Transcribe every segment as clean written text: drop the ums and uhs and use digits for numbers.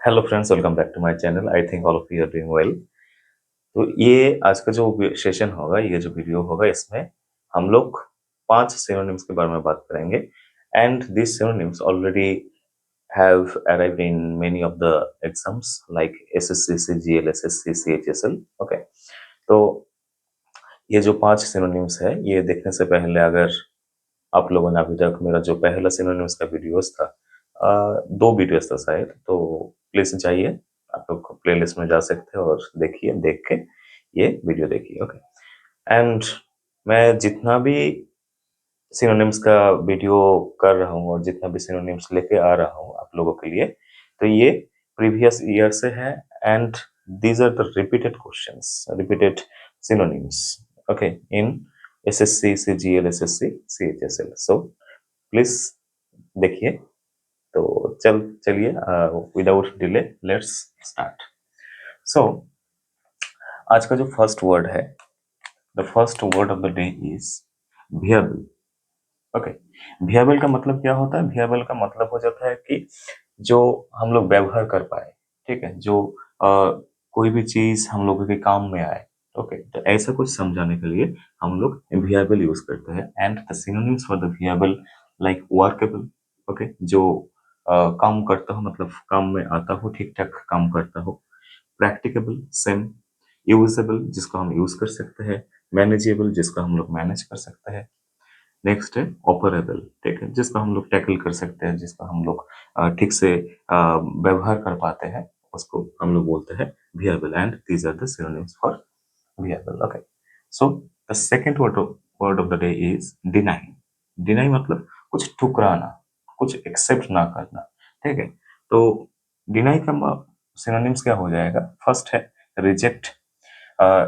Hello friends, welcome back to my channel. I think all of you are doing well. तो ये आज का जो सेशन होगा, ये जो वीडियो होगा, इसमें हम लोग 5 सिनोनिम्स के बारे में बात करेंगे। And this synonyms already have arrived in many of the exams like SSCC, GL, SSC, CHSL. Okay, तो ये जो 5 सिनोनिम्स है, ये देखने से पहले अगर आप लोगों ने अभी तक मेरा जो पहला सिनोनिम्स का वीडियोस था, 2 वीडियोस था शायद, तो प्लीज जाइए, आप लोग प्लेलिस्ट में जा सकते हो और देखिए, देख के ये वीडियो देखिए। ओके, एंड मैं जितना भी सिनोनिम्स का वीडियो कर रहा हूँ और जितना भी सिनोनिम्स लेके आ रहा हूँ आप लोगों के लिए, तो ये प्रीवियस ईयर से है। And these are the repeated questions, repeated synonyms, okay, in SSC, CGL, SSC, CHSL. So please देखिए। तो चलिए, without delay let's start. So आज का जो फर्स्ट वर्ड है, the first word of the day is viable. Okay, viable का मतलब क्या होता है? वियबल का मतलब हो जाता है कि जो हम लोग व्यवहार कर पाए, ठीक है, जो कोई भी चीज हम लोगों के काम में आए। ओके, तो ऐसा कुछ समझाने के लिए हम लोग वियबल यूज करते हैं। And the synonyms for the viable like workable, okay, जो काम करता हो, मतलब काम में आता हो, ठीक ठाक काम करता हो। Practicable, same. यूजेबल, जिसको हम यूज कर सकते हैं। मैनेजेबल, जिसको हम लोग मैनेज कर सकते हैं। नेक्स्ट है ऑपरेबल, ठीक है, जिसको हम लोग टैकल कर सकते हैं, जिसको हम लोग ठीक से व्यवहार कर पाते हैं, उसको हम लोग बोलते हैं viable. And these are the synonyms for viable. Okay, so the second word of the day is deny. Deny मतलब कुछ ठुकराना, कुछ एक्सेप्ट ना करना, ठीक है। तो डिनाई का सिनोनिम्स क्या हो जाएगा? फर्स्ट है रिजेक्ट,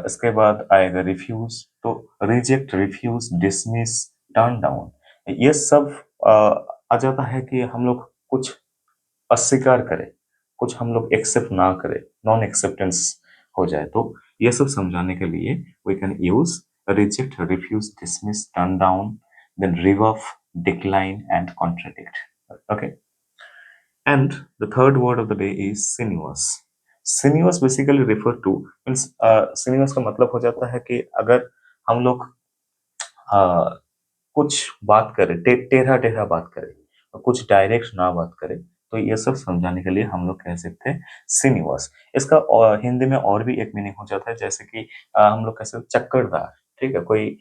इसके बाद आएगा रिफ्यूज। तो reject, refuse, dismiss, turn down, ये सब आ जाता है कि हम लोग कुछ अस्वीकार करें, कुछ हम लोग एक्सेप्ट ना करें, नॉन एक्सेप्टेंस हो जाए। तो ये सब समझाने के लिए we can use reject, refuse, dismiss, turn down, then rebuff, decline and contradict. Okay, and the third word of the day is sinuous. Sinuous basically refer to means, sinuous का मतलब हो जाता है कि अगर हम लोग कुछ बात करें, टेढ़ा टेढ़ा बात करें, और कुछ डायरेक्ट ना बात करें, तो ये सब समझाने के लिए हम लोग कह सकते हैं सिन्यूअस। इसका हिंदी में और भी एक मीनिंग हो जाता है, जैसे कि हम लोग कह सकते हैं चक्करदार, ठीक है। कोई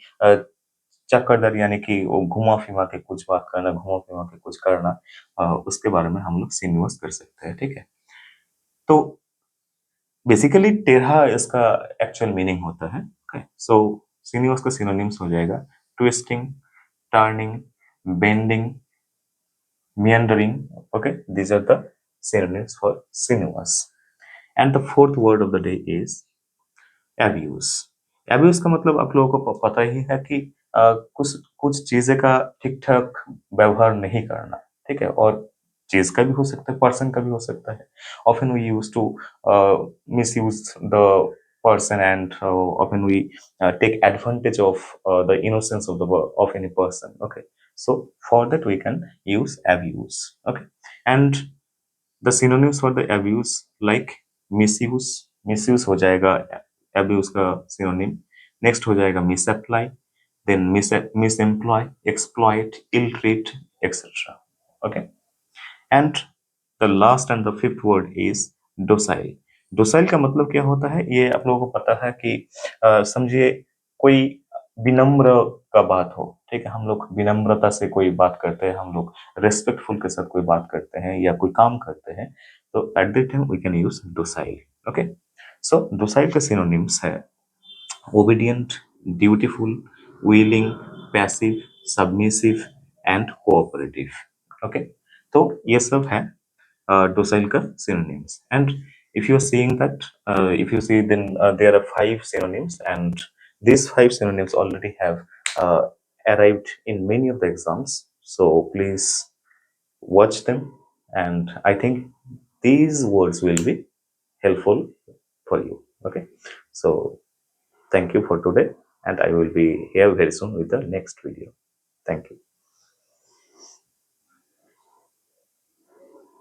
चक्करदार यानी कि वो घुमा फिमा के कुछ बात करना, घुमा फिमा के कुछ करना, उसके बारे में हम लोग सिन्यूअस कर सकते हैं, ठीक है। तो बेसिकली टेढ़ा इसका एक्चुअल मीनिंग होता है। ओके, सो सिन्यूअस का सिनोनिम्स हो जाएगा twisting, turning, bending, meandering. Okay, these are the synonyms for sinuous. And the fourth word of the day is abuse. Abuse का मतलब आप लोगों को पता ही है कि कुछ कुछ चीजें का ठीक ठाक व्यवहार नहीं करना, ठीक है। और चीज का भी हो सकता है, पर्सन का भी हो सकता है। often we used to misuse the person, and often we take advantage of the innocence of of any person. Okay, so for that we can use abuse. Okay, and the synonyms for the abuse like misuse, misuse हो जाएगा abuse का synonym. Next हो जाएगा misapply, then misemploy, exploit, ill treat, etc. Okay, and the last and the fifth word is docile. docile का मतलब क्या होता है? ये आप लोगों को पता है कि समझिए कोई विनम्र का बात हो, ठीक है, हम लोग विनम्रता से कोई बात करते हैं, हम लोग रेस्पेक्टफुल के साथ कोई बात करते हैं या कोई काम करते हैं, तो at that time we can use docile. Okay, so docile का सिनोनिम्स है obedient, dutiful, willing, passive, submissive and cooperative. Okay, तो ये सब है docile का synonyms. And if you are seeing that, if you see, then there are 5 synonyms, and these 5 synonyms already have uh, arrived in many of the exams. So please watch them, and I think these words will be helpful for you. Okay, so thank you for today, and I will be here very soon with the next video. Thank you.